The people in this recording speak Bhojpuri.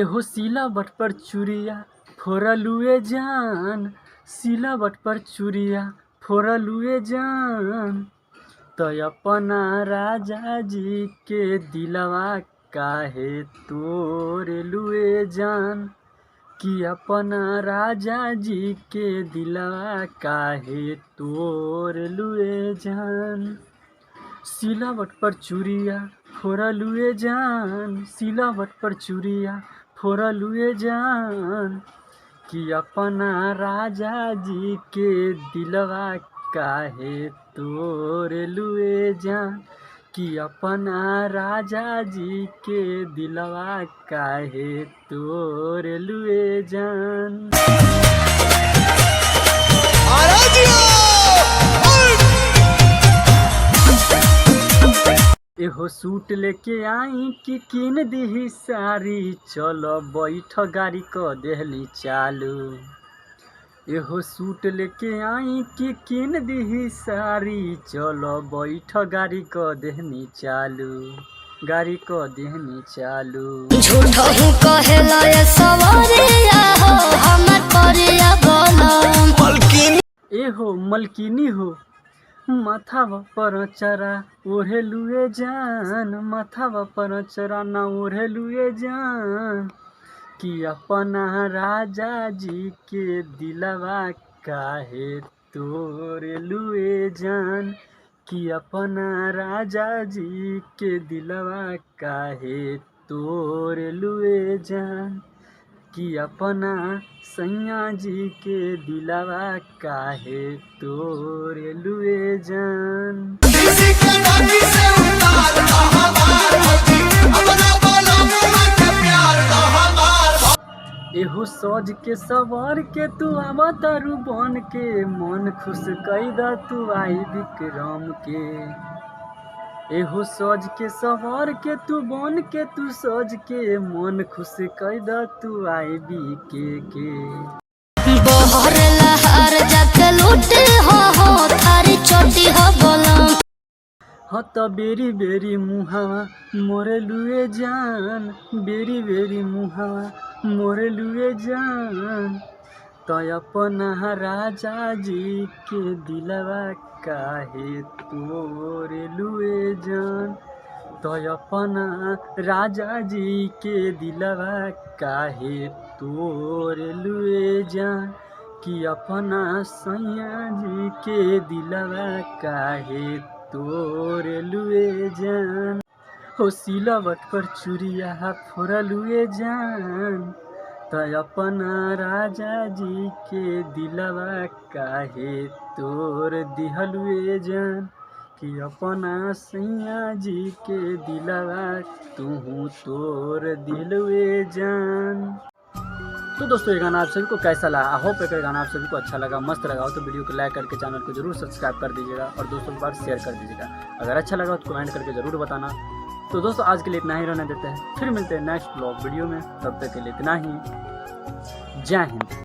एहो सिलावट पर चूड़िया फोड़लुए जान, सिलावट पर चूड़िया फोड़लुए जान। तो अपना राजा जी के दिलवा काहे तोड़लुए जान, कि अपना राजा जी के दिलवा काहे तोड़लुए जान। सिलावट पर चूड़िया फोड़लुए जान, सिलावट पर चूड़िया फोड़लुए जान, कि अपना राजा जी के दिलवा काहे तोड़लुए जान, कि अपना राजा जी के दिलवा काहे तोड़लुए जान। एहो सूट लेके आई कि किन दीही साड़ी, चलो बैठ गाड़ी क देहली चालू। एहो सूट लेके आई कि किन दीही साड़ी, चलो बैठ गाड़ी क देहनी चालू, गाड़ी क देहनी चालू। झूठा हूँ कहेला ये सवारिया हो हमर परिया बोलम मलकिनी। एहो मलकिनी हो माथावा पर चरा ओढ़लुए जान, माथावा पर चरा ना ओढ़लुए जान, कि अपना राजा जी के दिलवा काहे तोड़लुए जान, कि अपना राजा जी के दिलवा काहे तोड़लुए जान, कि अपना सैया जी के दिलवा काहे तोड़लुए जान। एहो सज के सवार के तू आवा तारू बन के, मन खुश कैदा तू आई विक्रम के। एहो सज के सवार के तू बन के, तू सज के मन खुश कैदा तू आई के। बहर लहर जाके लूटे हो थारी चोटी हो बोलम। हाँ तो बेरी बेरी मुहावा मोरलुए जान, बेरी बेरी मुहावा मोरलुए जान, तो अपना राजा जी के दिलवा काहे तोड़लुए जान, तो अपना राजा जी के दिलवा काहे तोड़लुए जान, कि अपना सैया जी के दिलवा काहे तोड़लुए जान। हो सिलावट पर चूड़िया फोड़लुए जान, तो अपना राजा जी के दिलवा काहे तोड़ दिहलुए जान, कि अपना सैया जी के दिलवा तू तोड़ दिलुए जान। तो दोस्तों ये गाना आप सभी को कैसा लगा? आई होप ये गाना आप सभी को अच्छा लगा, मस्त लगा हो तो वीडियो को लाइक करके चैनल को जरूर सब्सक्राइब कर दीजिएगा और दोस्तों के पास शेयर कर दीजिएगा। अगर अच्छा लगा तो कमेंट करके ज़रूर बताना। तो दोस्तों आज के लिए इतना ही रहने देते हैं, फिर मिलते हैं नेक्स्ट ब्लॉग वीडियो में, तब तक के लिए इतना ही। जय हिंद।